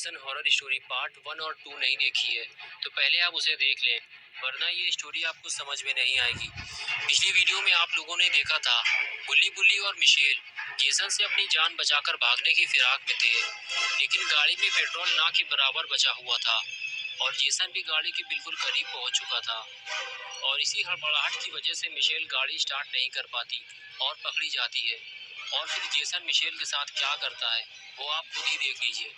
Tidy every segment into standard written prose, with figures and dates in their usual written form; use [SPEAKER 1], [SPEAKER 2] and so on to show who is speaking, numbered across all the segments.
[SPEAKER 1] Jason horror story part 1 और 2 नहीं देखी है तो पहले आप उसे देख लें, वरना ये स्टोरी आपको समझ में नहीं आएगी। पिछली वीडियो में आप लोगों ने देखा था बुल्ली बुल्ली और मिशेल जेसन से अपनी जान बचाकर भागने की फिराक में थे, लेकिन गाड़ी में पेट्रोल ना के बराबर बचा हुआ था और जेसन भी गाड़ी के बिल्कुल करीब पहुंच चुका था। और इसी हड़बड़ाहट की वजह से मिशेल गाड़ी स्टार्ट नहीं कर पाती और पकड़ी जाती है। और फिर जेसन मिशेल के साथ क्या करता है वो आप खुद ही देख लीजिए।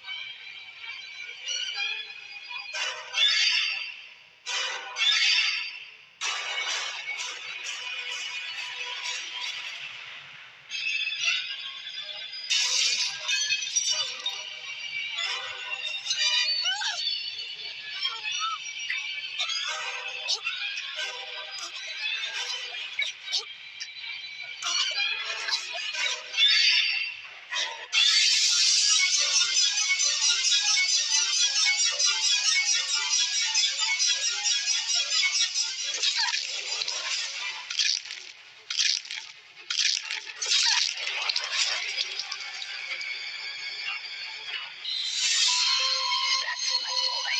[SPEAKER 2] That's my boy.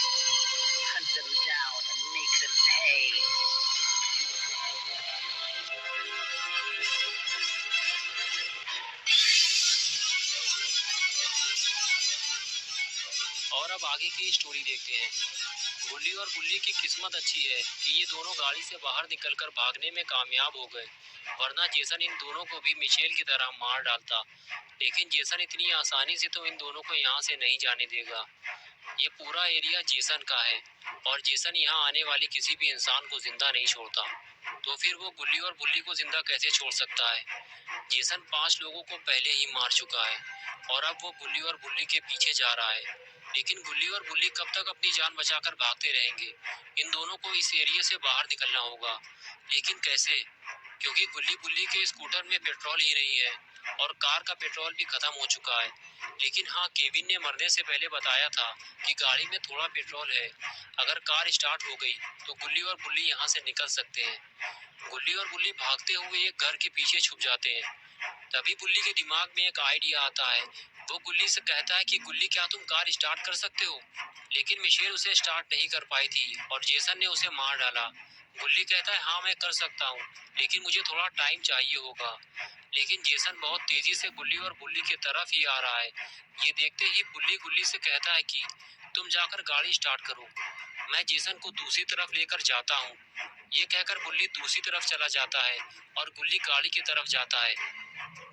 [SPEAKER 2] Hunt them down and make them pay.
[SPEAKER 1] और अब आगे की स्टोरी देखते हैं। बुल्ली और बुल्ली की किस्मत अच्छी है कि ये दोनों गाड़ी से बाहर निकलकर भागने में कामयाब हो गए, वरना जेसन इन दोनों को भी मिशेल की तरह मार डालता। लेकिन जेसन इतनी आसानी से तो इन दोनों को यहाँ से नहीं जाने देगा। ये पूरा एरिया जेसन का है और जेसन यहाँ आने वाले किसी भी इंसान को जिंदा नहीं छोड़ता, तो फिर वो बुल्ली और बुल्ली को जिंदा कैसे छोड़ सकता है। जेसन 5 लोगों को पहले ही मार चुका है और अब वो बुल्ली और बुल्ली के पीछे जा रहा है। लेकिन बुल्ली और बुल्ली कब तक अपनी जान बचाकर भागते रहेंगे। इन दोनों को इस एरिया से बाहर निकलना होगा, लेकिन कैसे, क्योंकि बुल्ली बुल्ली के स्कूटर में पेट्रोल ही नहीं है और कार का पेट्रोल भी खत्म हो चुका है। लेकिन हाँ, केविन ने मरने से पहले बताया था कि गाड़ी में थोड़ा पेट्रोल है। अगर कार स्टार्ट हो गई तो गुल्ली और बुल्ली यहाँ से निकल सकते हैं। गुल्ली और बुल्ली भागते हुए एक घर के पीछे छुप जाते हैं। तभी बुल्ली के दिमाग में एक आइडिया आता है। वो गुल्ली से कहता है कि गुल्ली, क्या तुम कार स्टार्ट कर सकते हो। लेकिन मिशेल उसे स्टार्ट नहीं कर पाई थी और जेसन ने उसे मार डाला। गुल्ली कहता है, हाँ मैं कर सकता हूँ, लेकिन मुझे थोड़ा टाइम चाहिए होगा। लेकिन जेसन बहुत तेजी से गुल्ली और बुल्ली की तरफ ही आ रहा है। ये देखते ही बुल्ली गुल्ली से कहता है कि तुम जाकर गाड़ी स्टार्ट करो, मैं जेसन को दूसरी तरफ लेकर जाता हूँ। ये कहकर बुल्ली दूसरी तरफ चला जाता है और गुल्ली गाड़ी की तरफ जाता है।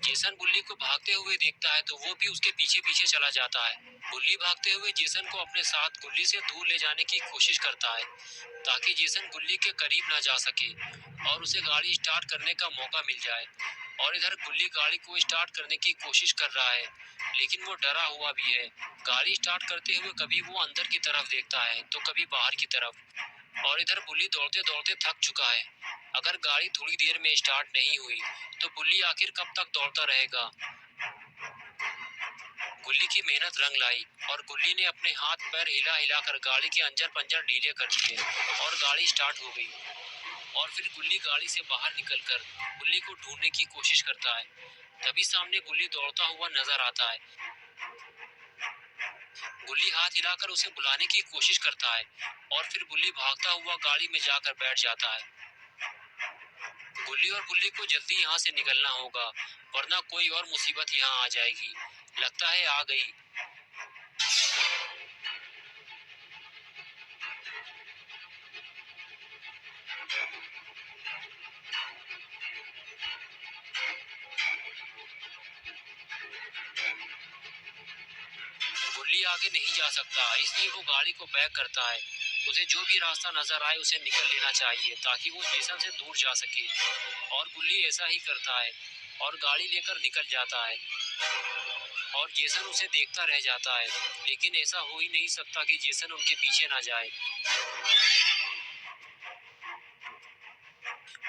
[SPEAKER 1] जेसन बुल्ली को भागते हुए देखता है तो वो भी उसके पीछे पीछे चला जाता है। बुल्ली भागते हुए जेसन को अपने साथ गुल्ली से दूर ले जाने की कोशिश करता है, ताकि जेसन गुल्ली के करीब ना जा सके और उसे गाड़ी स्टार्ट करने का मौका मिल जाए। और इधर गुल्ली गाड़ी को स्टार्ट करने की कोशिश कर रहा है, लेकिन वो डरा हुआ भी है। गाड़ी स्टार्ट करते हुए कभी वो अंदर की तरफ देखता है तो कभी बाहर की तरफ। और इधर बुल्ली दौड़ते दौड़ते थक चुका है। अगर गाड़ी थोड़ी देर में स्टार्ट नहीं हुई तो बुल्ली आखिर कब तक दौड़ता रहेगा। गुल्ली की मेहनत रंग लाई और गुल्ली ने अपने हाथ पैर हिला हिलाकर गाड़ी के अंजर पंजर ढीले कर दिए और गाड़ी स्टार्ट हो गई। और फिर गुल्ली गाड़ी से बाहर निकलकर बुल्ली को ढूंढने की कोशिश करता है। तभी सामने गुल्ली दौड़ता हुआ नजर आता है। गुल्ली हाथ हिलाकर उसे बुलाने की कोशिश करता है और फिर बुल्ली भागता हुआ गाड़ी में जाकर बैठ जाता है। गुल्ली और बुल्ली को जल्दी यहाँ से निकलना होगा, वरना कोई और मुसीबत यहाँ आ जाएगी। लगता है आ गई। गुल्ली आगे नहीं जा सकता, इसलिए वो गाड़ी को बैक करता है। उसे जो भी रास्ता नजर आए उसे निकल लेना चाहिए ताकि वो जेसन से दूर जा सके। और गुल्ली ऐसा ही करता है और गाड़ी लेकर निकल जाता है। और जेसन उसे देखता रह जाता है, लेकिन ऐसा हो ही नहीं सकता कि जेसन उनके पीछे ना जाए।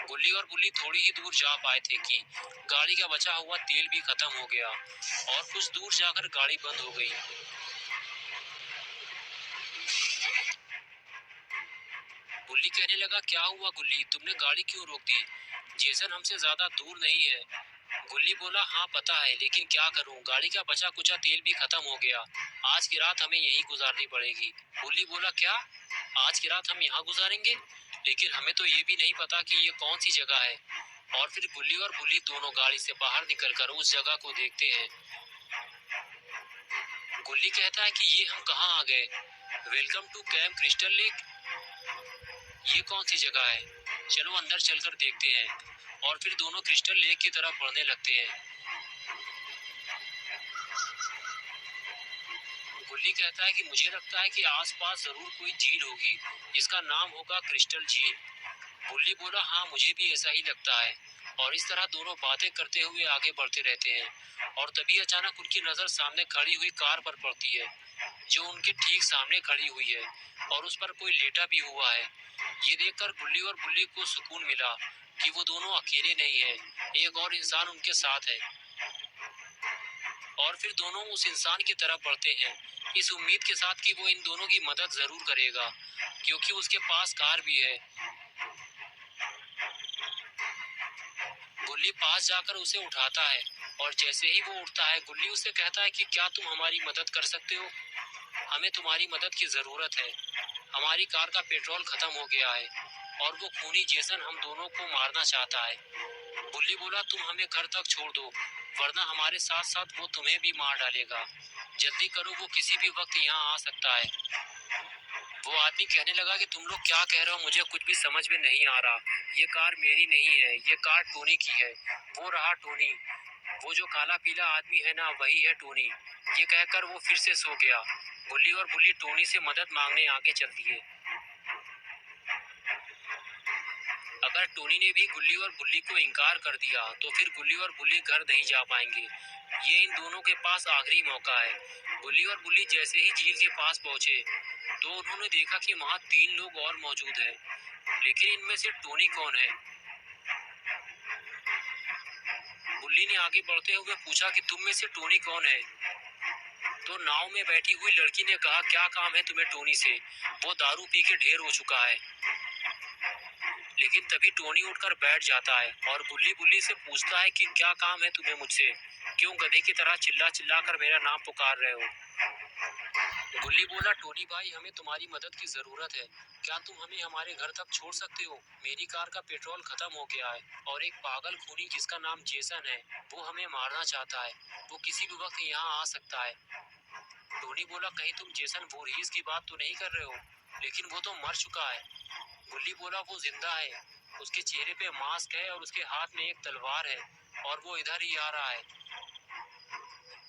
[SPEAKER 1] गुल्ली और बुल्ली थोड़ी ही दूर जा पाए थे कि गाड़ी का बचा हुआ तेल भी खत्म हो गया और कुछ दूर जाकर गाड़ी बंद हो गई। बुल्ली कहने लगा, क्या हुआ गुल्ली, तुमने गाड़ी क्यों रोक दी। जेसन हमसे ज्यादा दूर नहीं है। गुल्ली बोला, हाँ पता है, लेकिन क्या करूं, गाड़ी का बचा कुचा तेल भी खत्म हो गया। आज की रात हमें यहीं गुजारनी पड़ेगी। गुल्ली बोला, क्या आज की रात हम यहाँ गुजारेंगे? लेकिन हमें तो ये भी नहीं पता कि ये कौन सी जगह है। और फिर गुल्ली और बुल्ली दोनों गाड़ी से बाहर निकलकर उस जगह को देखते हैं। गुल्ली कहता है कि ये हम कहाँ आ गए? Welcome to Camp Crystal Lake. ये कौन सी जगह है? चलो अंदर चलकर देखते हैं। और फिर दोनों क्रिस्टल लेक की तरफ बढ़ने लगते हैं। गुल्ली कहता है कि मुझे लगता है कि आसपास जरूर कोई झील होगी जिसका नाम होगा क्रिस्टल झील। बुल्ली बोला, हाँ मुझे भी ऐसा ही लगता है। और इस तरह दोनों बातें करते हुए आगे बढ़ते रहते हैं। और तभी अचानक उनकी नजर सामने खड़ी हुई कार पर पड़ती है, जो उनके ठीक सामने खड़ी हुई है और उस पर कोई लेटा भी हुआ है। ये देखकर गुल्ली और बुल्ली को सुकून मिला कि वो दोनों अकेले नहीं है, एक और इंसान उनके साथ है। और फिर दोनों उस इंसान की तरफ बढ़ते हैं, इस उम्मीद के साथ कि वो इन दोनों की मदद जरूर करेगा, क्योंकि उसके पास कार भी है। गुल्ली पास जाकर उसे उठाता है और जैसे ही वो उठता है, गुल्ली उससे कहता है कि क्या तुम हमारी मदद कर सकते हो? हमें तुम्हारी मदद की जरूरत है। हमारी कार का पेट्रोल खत्म हो गया है और वो खूनी जेसन हम दोनों को मारना चाहता है। गुल्ली बोला, तुम हमें घर तक छोड़ दो, वरना हमारे साथ साथ वो तुम्हें भी मार डालेगा। जल्दी करो, वो किसी भी वक्त यहाँ आ सकता है। वो आदमी कहने लगा कि तुम लोग क्या कह रहे हो, मुझे कुछ भी समझ में नहीं आ रहा। ये कार मेरी नहीं है, ये कार टोनी की है। वो रहा टोनी, वो जो काला पीला आदमी है ना, वही है टोनी। ये कहकर वो फिर से सो गया। गुल्ली और बुल्ली टोनी से मदद मांगने आगे चल दिए। अगर टोनी ने भी गुल्ली और बुल्ली को इनकार कर दिया तो फिर गुल्ली और बुल्ली घर नहीं जा पाएंगे। ये इन दोनों के पास आखिरी मौका है। गुल्ली और बुल्ली जैसे ही झील के पास पहुंचे तो उन्होंने देखा कि वहाँ 3 लोग और मौजूद हैं। लेकिन इनमें से टोनी कौन है? बुल्ली ने आगे बढ़ते हुए पूछा कि तुम में से टोनी कौन है? तो नाव में बैठी हुई लड़की ने कहा, क्या काम है तुम्हें टोनी से? वो दारू पी के ढेर हो चुका है। लेकिन तभी टोनी उठकर बैठ जाता है और गुल्ली बुल्ली से पूछता है कि क्या काम है तुम्हें मुझसे? क्यों गधे की तरह चिल्ला चिल्ला कर मेरा नाम पुकार रहे हो? गुल्ली बोला, टोनी भाई हमें तुम्हारी मदद की जरूरत है। क्या तुम हमें हमारे घर तक छोड़ सकते हो? मेरी कार का पेट्रोल खत्म हो गया है और एक पागल खूनी जिसका नाम जेसन है, वो हमें मारना चाहता है। वो किसी भी वक्त यहाँ आ सकता है। टोनी बोला, कहीं तुम जेसन voorhees की बात तो नहीं कर रहे हो? लेकिन वो तो मर चुका है। गुल्ली बोला, वो जिंदा है। उसके चेहरे पे मास्क है और उसके हाथ में एक तलवार है और वो इधर ही आ रहा है।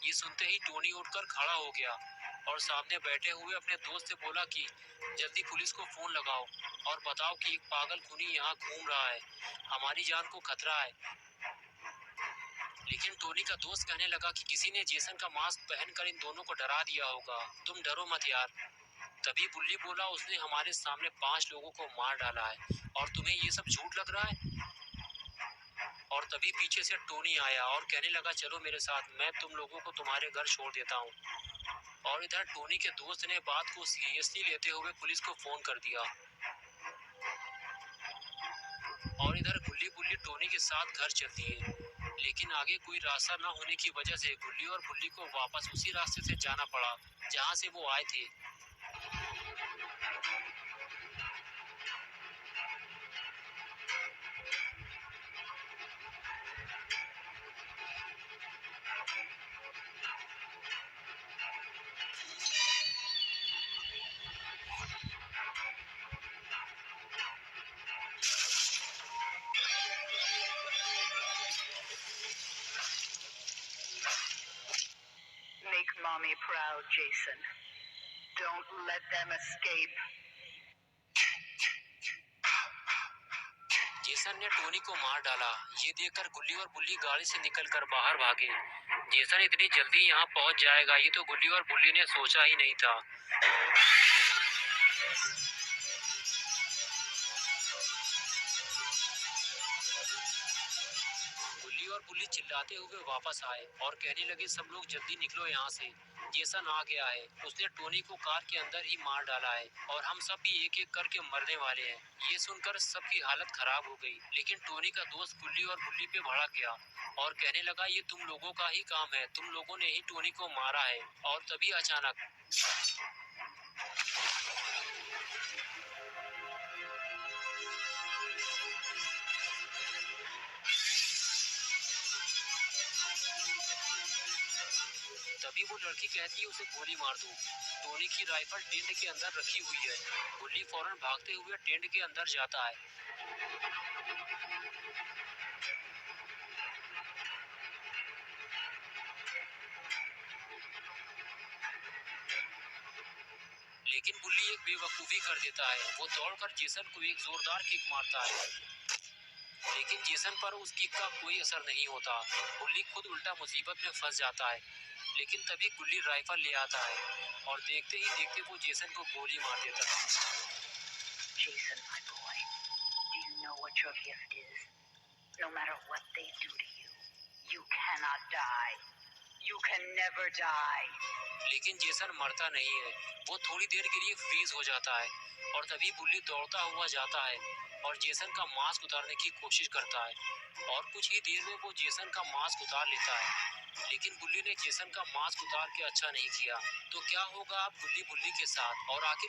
[SPEAKER 1] ये सुनते ही टोनी उठकर खड़ा हो गया और सामने बैठे हुए अपने दोस्त से बोला कि जल्दी पुलिस को फोन लगाओ और बताओ कि एक पागल खूनी यहाँ घूम रहा है, हमारी जान को खतरा है। लेकिन टोनी का दोस्त कहने लगा कि किसी ने जेसन का मास्क पहनकर इन दोनों को डरा दिया होगा, तुम डरो मत यार। तभी बुल्ली बोला, उसने हमारे सामने 5 लोगों को मार डाला है और तुम्हें ये सब झूठ लग रहा है? और तभी पीछे से टोनी आया और कहने लगा, चलो मेरे साथ, मैं तुम लोगों को तुम्हारे घर छोड़ देता हूँ। और इधर टोनी के दोस्त ने बात को सीरियसली लेते हुए पुलिस को फोन कर दिया। और इधर गुल्ली बुल्ली टोनी के साथ घर चल दिए। लेकिन आगे कोई रास्ता न होने की वजह से गुल्ली और बुल्ली को वापस उसी रास्ते से जाना पड़ा जहाँ से वो आए थे।
[SPEAKER 2] Make mommy proud, Jason. Don't let them escape.
[SPEAKER 1] Jason ने टोनी को मार डाला। ये देखकर गुल्ली और बुल्ली गाड़ी से निकलकर बाहर भागे। जेसन इतनी जल्दी यहाँ पहुँच जाएगा, ये तो गुल्ली और बुल्ली ने सोचा ही नहीं था। गुल्ली गुल्ली और बुल्ली चिल्लाते हुए वापस आए और कहने लगे सब लोग जल्दी निकलो यहाँ से, जेसन आ गया है। उसने टोनी को कार के अंदर ही मार डाला है और हम सब भी एक एक करके मरने वाले हैं। ये सुनकर सबकी हालत खराब हो गई, लेकिन टोनी का दोस्त गुल्ली और बुल्ली पे भड़क गया और कहने लगा ये तुम लोगों का ही काम है, तुम लोगों ने ही टोनी को मारा है। और तभी अचानक वो लड़की कहती है उसे गोली मार दो। टोनी की राइफल टेंट के अंदर रखी हुई है। गुल्ली फौरन भागते हुए टेंट के अंदर जाता है। लेकिन बुल्ली एक बेवकूफी कर देता है, वो दौड़कर जेसन को एक जोरदार किक मारता है, लेकिन जेसन पर उस किक का कोई असर नहीं होता। बुल्ली खुद उल्टा मुसीबत में फंस जाता है, लेकिन तभी गुल्ली राइफल ले आता है और देखते ही देखते वो जेसन को गोली मार देता है।
[SPEAKER 2] Jason, my boy, do you know what your gift is? No matter what they do to you, you cannot die. You can never die.
[SPEAKER 1] लेकिन जेसन मरता नहीं है, वो थोड़ी देर के लिए फ्रीज हो जाता है और तभी बुल्ली दौड़ता हुआ जाता है और जेसन का मास्क उतारने की कोशिश करता है और कुछ ही देर में वो जेसन का मास्क उतार लेता है। लेकिन बुल्ली ने जेसन का मास्क उतार के अच्छा नहीं किया। तो क्या होगा अब गुल्ली बुल्ली के साथ और आखिर